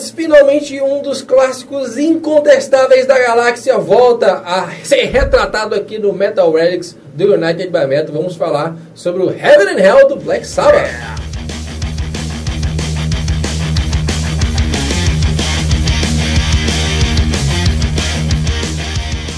Heads, finalmente um dos clássicos incontestáveis da galáxia volta a ser retratado aqui no Metal Relics do United by Metal. Vamos falar sobre o Heaven and Hell do Black Sabbath.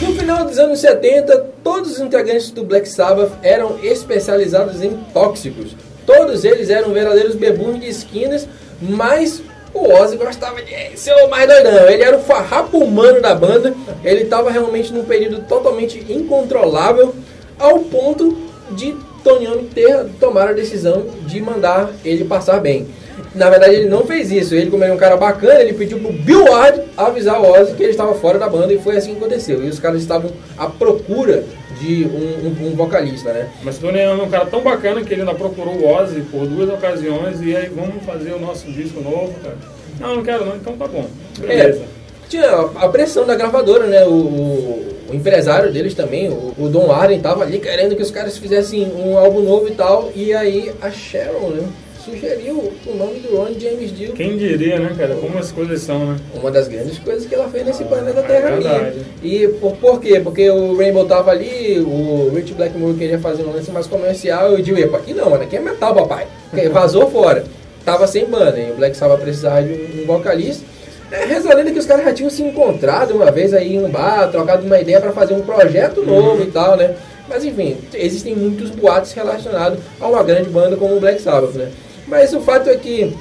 No final dos anos 70, todos os integrantes do Black Sabbath eram especializados em tóxicos. Todos eles eram verdadeiros bebuns de esquinas, mas o Ozzy gostava de ser o mais doidão. Ele era o farrapo humano da banda. Ele estava realmente num período totalmente incontrolável, ao ponto de Tony Iommi tomar a decisão de mandar ele passar bem. Na verdade, ele não fez isso. Ele, como ele é um cara bacana, ele pediu pro Bill Ward avisar o Ozzy que ele estava fora da banda, e foi assim que aconteceu. E os caras estavam à procura de um vocalista, né? Mas o Tony Iommi é um cara tão bacana que ele ainda procurou o Ozzy por 2 ocasiões, e aí vamos fazer o nosso disco novo, cara. Não quero não, então tá bom. Beleza. Tinha a pressão da gravadora, né? O empresário deles também, o Don Warren, tava ali querendo que os caras fizessem um álbum novo e tal. E aí a Sharon, né, sugeriu o nome do Ronnie James Dio. Quem diria, né, cara? Como as coisas são, né? Uma das grandes coisas que ela fez nesse planeta Terra é ali. E por quê? Porque o Rainbow tava ali, o Rich Blackmore queria fazer um lance mais comercial, e o Dio, epa, aqui não, mano, aqui é metal, papai. Vazou fora. Tava sem banda, e o Black Sabbath precisava de um vocalista. Reza a lenda que os caras já tinham se encontrado uma vez aí em um bar, trocado uma ideia para fazer um projeto novo e tal, né? Mas enfim, existem muitos boatos relacionados a uma grande banda como o Black Sabbath, né? Mas o fato é que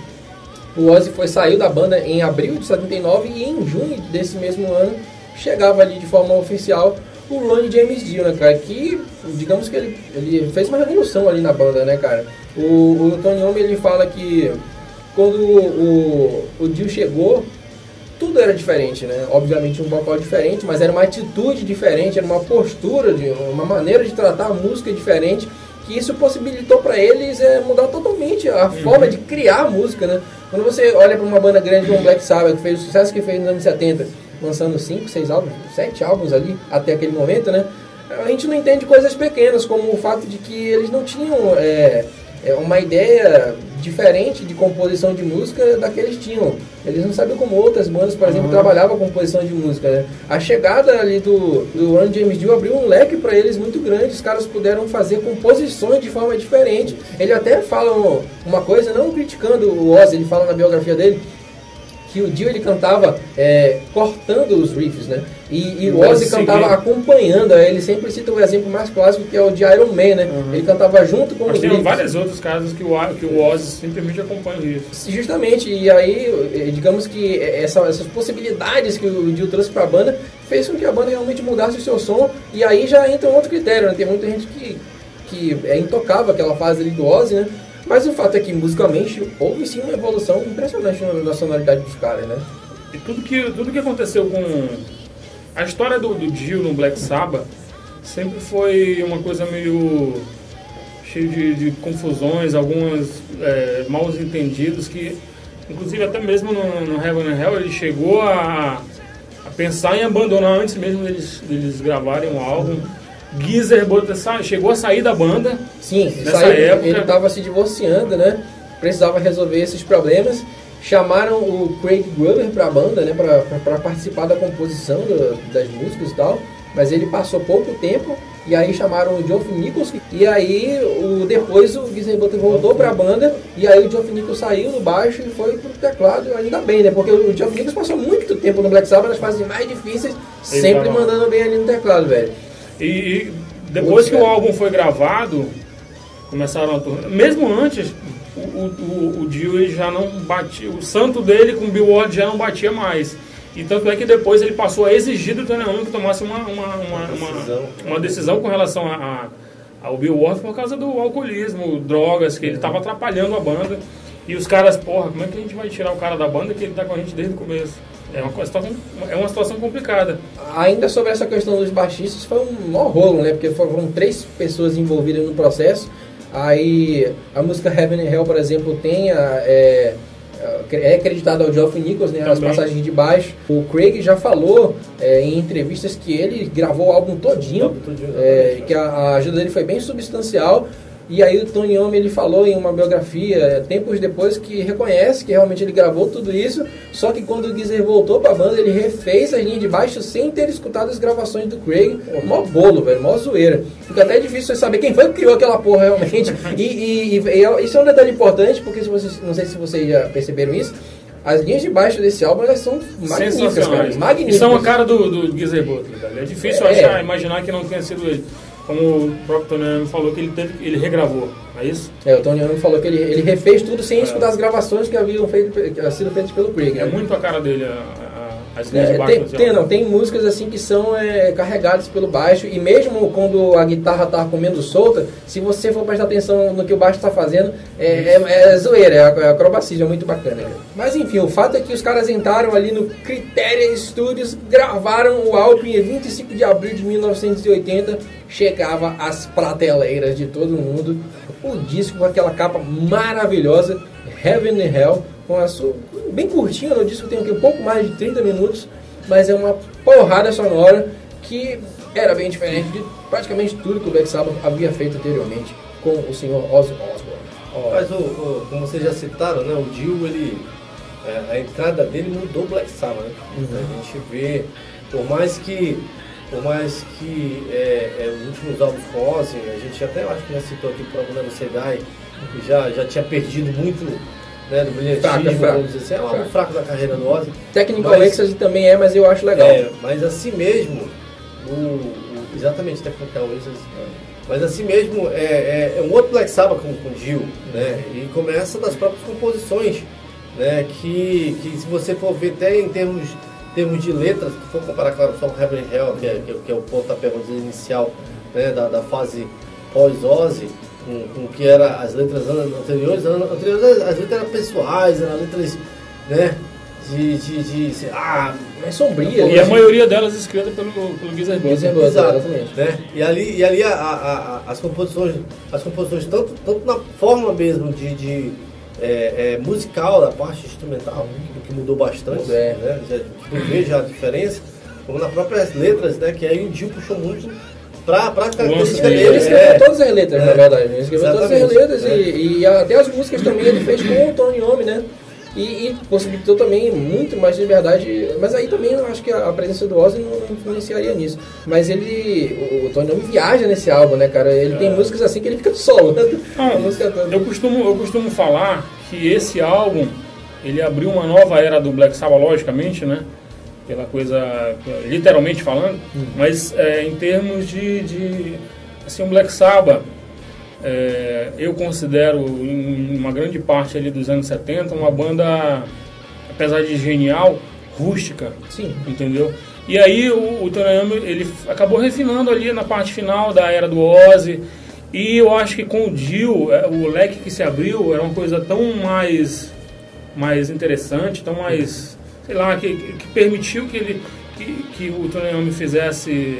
o Ozzy saiu da banda em abril de 79, e em junho desse mesmo ano chegava ali de forma oficial o Ronnie James Dio, né, cara? Que, digamos que ele fez uma revolução ali na banda, né, cara? O Tony Iommi, ele fala que quando o Dio chegou, tudo era diferente, né? Obviamente um vocal diferente, mas era uma atitude diferente, era uma postura, uma maneira de tratar a música diferente, que isso possibilitou para eles mudar totalmente a forma de criar a música, né? Quando você olha para uma banda grande como Black Sabbath, que fez o sucesso que fez nos anos 70, lançando 5, 6 álbuns, 7 álbuns ali, até aquele momento, né? A gente não entende coisas pequenas, como o fato de que eles não tinham uma ideia diferente de composição de música da que eles tinham. Eles não sabiam como outras bandas, por exemplo, trabalhavam com composição de música, né? A chegada ali do Ronnie James Dio abriu um leque para eles muito grande. Os caras puderam fazer composições de forma diferente. Ele até fala uma coisa, não criticando o Ozzy, ele fala na biografia dele que o Dio, ele cantava cortando os riffs, né? E o Ozzy cantava acompanhando. Ele sempre cita o exemplo mais clássico, que é o de Iron Man, né? Ele cantava junto com os riffs. Tem vários outros casos que o Ozzy simplesmente acompanha o riff. Justamente, e aí, digamos que essas possibilidades que o Dio trouxe para a banda fez com que a banda realmente mudasse o seu som. E aí já entra um outro critério, né? Tem muita gente que é intocável aquela fase ali do Ozzy, né? Mas o fato é que, musicalmente, houve sim uma evolução impressionante na sonoridade dos caras, né? E tudo que aconteceu com a história do Dio no Black Sabbath sempre foi uma coisa meio cheia de confusões, algumas mal entendidos, que, inclusive, até mesmo no Heaven and Hell, ele chegou a pensar em abandonar antes mesmo deles gravarem um álbum. Geezer chegou a sair da banda. Sim, nessa época. Ele estava se divorciando, né? Precisava resolver esses problemas. Chamaram o Craig Gruber para a banda, né? Para participar da composição das músicas e tal. Mas ele passou pouco tempo. E aí chamaram o Geoff Nichols. E aí depois o Geezer Butler voltou para a banda. E aí o Geoff Nichols saiu do baixo e foi pro teclado. Ainda bem, né? Porque o Geoff Nichols passou muito tempo no Black Sabbath, nas fases mais difíceis, sempre mandando bem ali no teclado, velho. E depois que o álbum foi gravado, começaram a turnê. Mesmo antes, o Dio já não batia, o santo dele com o Bill Ward já não batia mais. E tanto é que depois ele passou a exigir do Tony Iommi que tomasse uma decisão com relação ao Bill Ward por causa do alcoolismo, drogas, que ele estava atrapalhando a banda. E os caras, como é que a gente vai tirar o cara da banda que ele está com a gente desde o começo? É uma situação complicada. Ainda sobre essa questão dos baixistas, foi um maior rolo, né? Porque foram 3 pessoas envolvidas no processo. Aí a música Heaven and Hell, por exemplo, é acreditada ao Geoff Nichols, né? As passagens de baixo. O Craig já falou em entrevistas que ele gravou o álbum todinho, que a ajuda dele foi bem substancial. E aí o Tony Iommi, ele falou em uma biografia, tempos depois, que reconhece que realmente ele gravou tudo isso, só que quando o Geezer voltou pra banda, ele refez as linhas de baixo sem ter escutado as gravações do Craig. Mó bolo, velho, mó zoeira. Fica até difícil você saber quem foi que criou aquela porra realmente. E isso é um detalhe importante, porque se vocês, não sei se vocês já perceberam isso, as linhas de baixo desse álbum, elas são magníficas, cara. Magníficas. E são a cara do Geezer Butler, velho. É difícil imaginar que não tenha sido ele. Como o próprio Tony Iommi falou, que ele regravou, é isso? O Tony Iommi falou que ele refez tudo sem escutar as gravações que haviam sido feitas pelo Craig. É muito a cara dele, as linhas de baixo. Tem músicas assim que são carregadas pelo baixo, e mesmo quando a guitarra tá comendo solta, se você for prestar atenção no que o baixo está fazendo, é zoeira, é acrobacia, é muito bacana. Cara. Mas enfim, o fato é que os caras entraram ali no Criteria Studios, gravaram o álbum em 25 de abril de 1980, chegava às prateleiras de todo mundo, o disco com aquela capa maravilhosa, Heaven and Hell, com a sua, bem curtinho, no disco tem aqui um pouco mais de 30 minutos, mas é uma porrada sonora que era bem diferente de praticamente tudo que o Black Sabbath havia feito anteriormente com o senhor Ozzy Osbourne. Mas como vocês já citaram, né, o Dio, a entrada dele mudou o Black Sabbath, né? A gente vê, por mais que os últimos álbuns com Ozzy, a gente até acho que já citou aqui o próprio Never Say Die, que já tinha perdido muito, né, do brilhantismo, vamos dizer assim, é um álbum fraco da carreira do Ozzy. Technical Ecstasy também mas eu acho legal. Mas assim mesmo, exatamente, Technical Ecstasy, mas assim mesmo, é um outro Black Sabbath com o Dio, né, e começa das próprias composições, né, que se você for ver até em termos de letras, se for comparar, claro, só o Heaven and Hell, que é o pontapé, vamos dizer, inicial, né, da fase pós-Ozzy, com que era as letras anteriores, as letras eram pessoais, eram letras, né, mais sombria. E a maioria delas escritas pelo Geezer Butler. Exatamente. Né? E ali as composições tanto na forma mesmo de musical, da parte instrumental, que mudou bastante, né? Já vejo a diferença, como nas próprias letras, né? Que aí o Dio puxou muito pra característica dele. Ele escreveu todas as letras, na verdade. Ele escreveu todas as letras e até as músicas também ele fez com o Tony Iommi, né? E possibilitou também muito mais liberdade, mas aí também eu acho que a presença do Ozzy não influenciaria nisso. Mas o Tony Iommi viaja nesse álbum, né, cara? Ele tem músicas assim que ele fica solo, né? Eu costumo falar que esse álbum, ele abriu uma nova era do Black Sabbath, logicamente, né? Pela coisa, literalmente falando, mas em termos de assim, o Black Sabbath, eu considero, em uma grande parte ali dos anos 70, uma banda, apesar de genial, rústica. Sim. Entendeu? E aí o Tony Iommi, ele acabou refinando ali na parte final da era do Ozzy, e eu acho que com o Dio, o leque que se abriu era uma coisa tão mais interessante, tão mais, sei lá, que permitiu que o Tony Iommi fizesse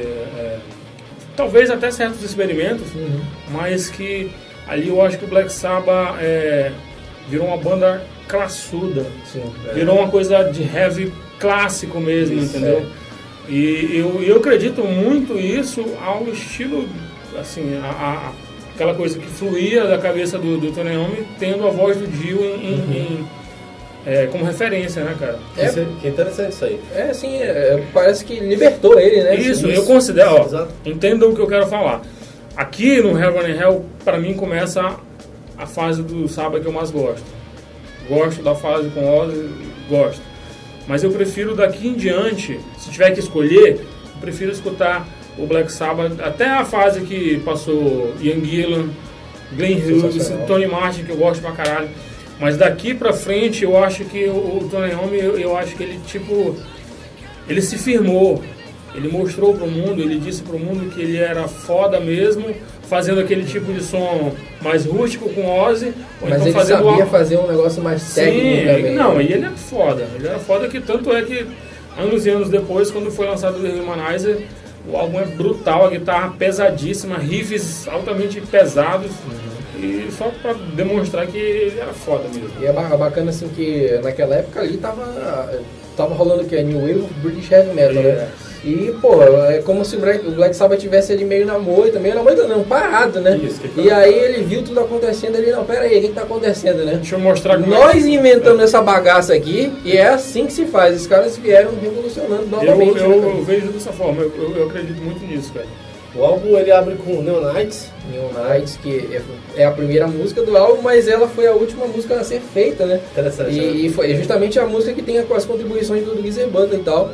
talvez até certos experimentos, mas que ali eu acho que o Black Sabbath virou uma banda classuda, virou uma coisa de heavy clássico mesmo, isso, entendeu? E eu acredito muito isso ao estilo, assim, aquela coisa que fluía da cabeça do Tony Iommi, tendo a voz do Dio como referência, né, cara? Que interessante isso aí. Assim, parece que libertou ele, né? Isso, eu considero, entendam o que eu quero falar. Aqui no Heaven and Hell, pra mim, começa a fase do Sabbath que eu mais gosto. Gosto da fase com Ozzy, gosto. Mas eu prefiro daqui em diante, se tiver que escolher, eu prefiro escutar o Black Sabbath, até a fase que passou Ian Gillan, Glenn Hughes, Tony Martin, que eu gosto pra caralho. Mas daqui pra frente, eu acho que o Tony Iommi, eu acho que ele se firmou. Ele mostrou pro mundo, ele disse pro mundo que ele era foda mesmo, fazendo aquele tipo de som mais rústico com Ozzy. Mas então ele sabia fazer um negócio mais técnico também. Não, e ele é foda. Ele era foda, que tanto é que anos e anos depois, quando foi lançado o The Humanizer, o álbum é brutal, a guitarra pesadíssima, riffs altamente pesados. E só pra demonstrar que ele era foda mesmo. E é bacana assim que naquela época ali tava rolando o que? New Wave of British Heavy Metal, né? E, pô, é como se o Black Sabbath tivesse ali meio na moita, não, parado, né? Isso, e aí ele viu tudo acontecendo ali, não, pera aí, o que tá acontecendo, né? Deixa eu mostrar como Nós inventamos essa bagaça aqui e é assim que se faz. Os caras vieram revolucionando novamente. Eu vejo dessa forma, eu acredito muito nisso, cara. O álbum ele abre com Neonites. Neonites, que é a primeira música do álbum, mas ela foi a última música a ser feita, né? Interessante. E foi justamente a música que tem as contribuições do Geezer Butler e tal.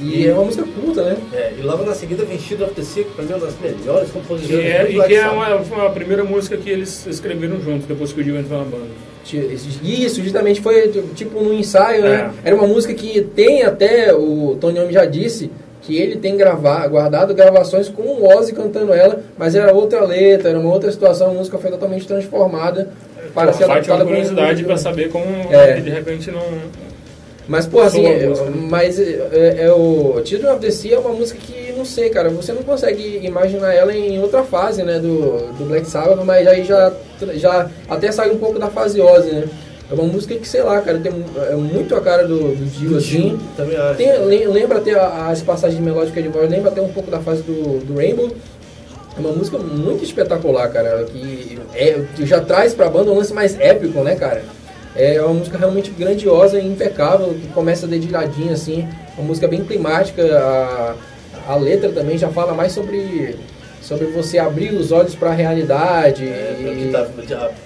E é uma música culta, né? E logo na seguida vem Shield of the Sea, que pra mim é uma das melhores composições E que é a primeira música que eles escreveram juntos, depois que o Dio entrou na banda. Isso, justamente foi tipo no ensaio, né? Era uma música que tem até, o Tony Iommi já disse, que ele tem guardado gravações com o Ozzy cantando ela, mas era outra letra, era uma outra situação, a música foi totalmente transformada para ser adaptada. Uma curiosidade para saber como de repente não... Mas, pô, assim, o Children of the Sea é uma música que, não sei, cara, você não consegue imaginar ela em outra fase, né, do Black Sabbath, mas aí já até sai um pouco da fase Ozzy, né? É uma música que, sei lá, cara, tem muito a cara do Dio, assim. Também acho. Lembra até as passagens melódicas de voz, lembra até um pouco da fase do Rainbow. É uma música muito espetacular, cara, que já traz pra banda um lance mais épico, né, cara? É uma música realmente grandiosa e impecável, que começa dedilhadinha, assim, uma música bem climática. A letra também já fala mais sobre você abrir os olhos para a realidade.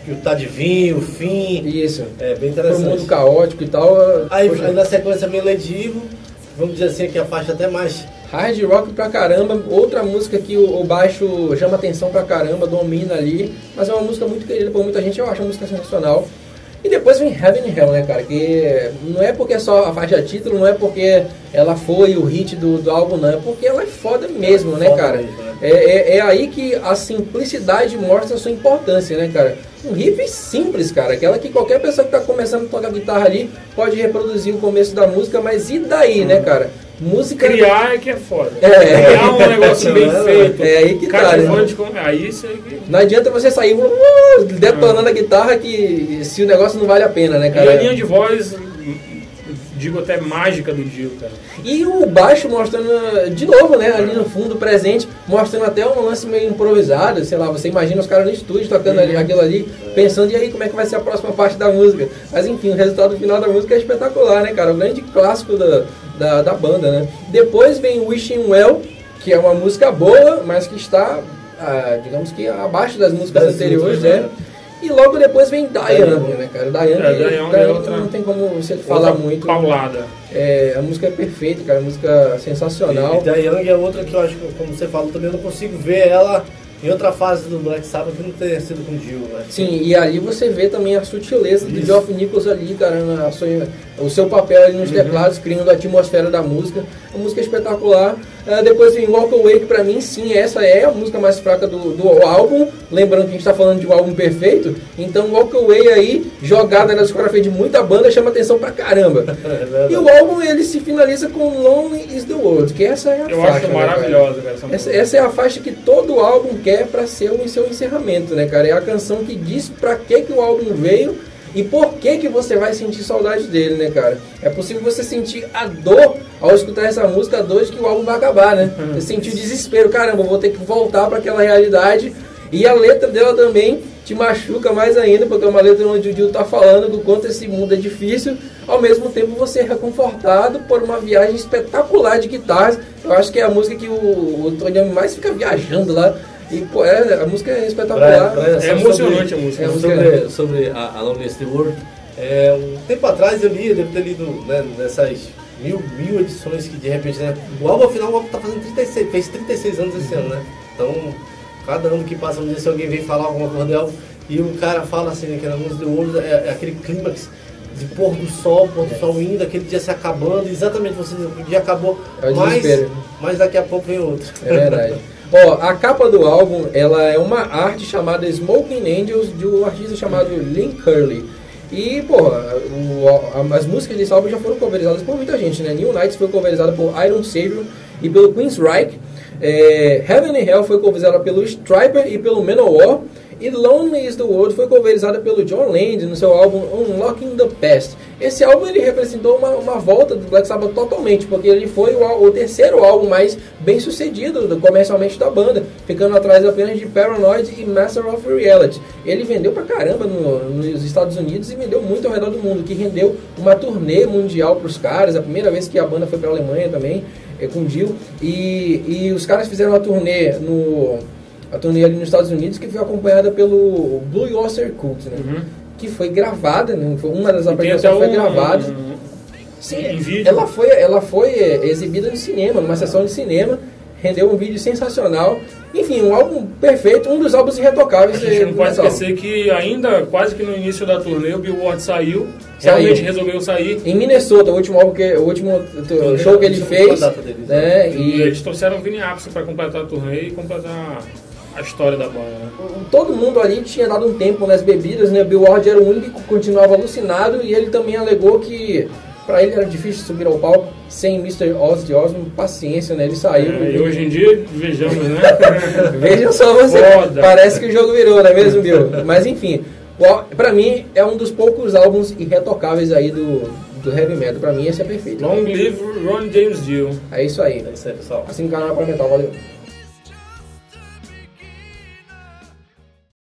Que tá de vir, o fim. Isso. É bem interessante. Foi um mundo caótico e tal. Aí na sequência vem Led vamos dizer assim, que a faixa até mais... Hard rock pra caramba, outra música que o baixo chama atenção pra caramba, domina ali, mas é uma música muito querida por muita gente, eu acho uma música sensacional. E depois vem Heaven and Hell, né, cara, que não é porque é só a faixa título, não é porque ela foi o hit do álbum, não, é porque ela é foda mesmo, né, cara. É aí que a simplicidade mostra a sua importância, né, cara. Um riff simples, cara, aquela que qualquer pessoa que tá começando a tocar guitarra ali pode reproduzir o começo da música, mas e daí, né, cara? Música... Criar é que é foda. Criar um negócio bem feito. É aí que tá, né? Aí você... Não adianta você sair detonando a guitarra que se o negócio não vale a pena, né, cara? E a linha de voz, digo até mágica do Dio, cara. E o baixo mostrando, de novo, né, ali no fundo, presente, mostrando até um lance meio improvisado, sei lá, você imagina os caras no estúdio tocando aquilo ali, pensando, e aí, como é que vai ser a próxima parte da música? Mas enfim, o resultado final da música é espetacular, né, cara? O grande clássico da banda, né? Depois vem Wishing Well, que é uma música boa, mas que está, digamos que abaixo das músicas anteriores, né? E logo depois vem Diane, né, cara? Diane não tem como você falar muito. Paulada. A música é perfeita, cara, a música sensacional. E Diane é outra que eu acho que, como você falou, também eu não consigo ver ela em outra fase do Black Sabbath que não tenha sido com o Dio, né? Sim, e ali você vê também a sutileza do Geoff Nichols ali, cara, o seu papel ali nos teclados, criando a atmosfera da música. A música é espetacular. Depois vem Walk Away, que pra mim, sim, essa é a música mais fraca do álbum. Lembrando que a gente tá falando de um álbum perfeito. Então, Walk Away aí, jogada na discografia de muita banda, chama atenção pra caramba. E o álbum, ele se finaliza com Lonely is the World, que essa é a eu faixa. Acho maravilhosa, cara. Essa é a faixa que todo álbum quer pra ser o seu encerramento, né, cara? É a canção que diz pra que o álbum veio e por que você vai sentir saudade dele, né, cara? É possível você sentir a dor ao escutar essa música, a dor de que o álbum vai acabar, né? Você sentir o desespero, caramba, vou ter que voltar para aquela realidade. E a letra dela também te machuca mais ainda, porque é uma letra onde o Dio tá falando do quanto esse mundo é difícil. Ao mesmo tempo você é reconfortado por uma viagem espetacular de guitarras. Eu acho que é a música que o Tony mais fica viajando lá. E, pô, a música é espetacular. É emocionante a música. Sobre a Lonely the World. Um tempo atrás eu devo ter lido, né, nessas mil edições que de repente, né, o álbum afinal tá fazendo 36, fez 36 anos esse ano, né? Então, cada ano que passa, vamos dizer, se alguém vem falar alguma coisa dela, e o cara fala assim, né, que na Lonely the World é aquele clímax de pôr do sol indo, aquele dia se acabando, exatamente, você diz, o dia acabou, mas daqui a pouco vem outro. É verdade. A capa do álbum, ela é uma arte chamada Smoking Angels, de um artista chamado Lynn Curley. E, as músicas desse álbum já foram coverizadas por muita gente, né? New Nights foi coverizada por Iron Savior e pelo Queensryche. Heaven and Hell foi coverizada pelo Stryper e pelo Manowar. E Lonely is the World foi coverizada pelo John Land no seu álbum Unlocking the Past. Esse álbum ele representou uma volta do Black Sabbath totalmente, porque ele foi o terceiro álbum mais bem sucedido comercialmente da banda, ficando atrás apenas de Paranoid e Master of Reality. Ele vendeu pra caramba nos Estados Unidos e vendeu muito ao redor do mundo, que rendeu uma turnê mundial pros caras, a primeira vez que a banda foi pra Alemanha também, com o Dio, e os caras fizeram uma turnê ali nos Estados Unidos, que foi acompanhada pelo Blue Oyster Cult, né? Que foi gravada, né? Uma das apresentações foi gravada. Sim, ela foi exibida no cinema, numa sessão de cinema, rendeu um vídeo sensacional. Enfim, um álbum perfeito, um dos álbuns irretocáveis. A gente não pode esquecer que ainda, quase que no início da turnê, o Bill Ward realmente resolveu sair. Em Minnesota, o último show que ele fez. E eles trouxeram o Vinny Appice para completar a turnê e completar a história da banda. Né? Todo mundo ali tinha dado um tempo nas bebidas, né? Bill Ward era o único que continuava alucinado, e ele também alegou que pra ele era difícil subir ao palco sem Mr. Ozzy Osbourne. Paciência, né? Ele saiu. E hoje em dia, vejamos, né? Vejam só você. Foda. Parece que o jogo virou, não é mesmo, Bill? Mas enfim, pra mim é um dos poucos álbuns irretocáveis aí do heavy metal. Pra mim esse é perfeito. Long live Ron James Dio. É isso aí. É isso aí, pessoal. Assim no canal para metal. Valeu.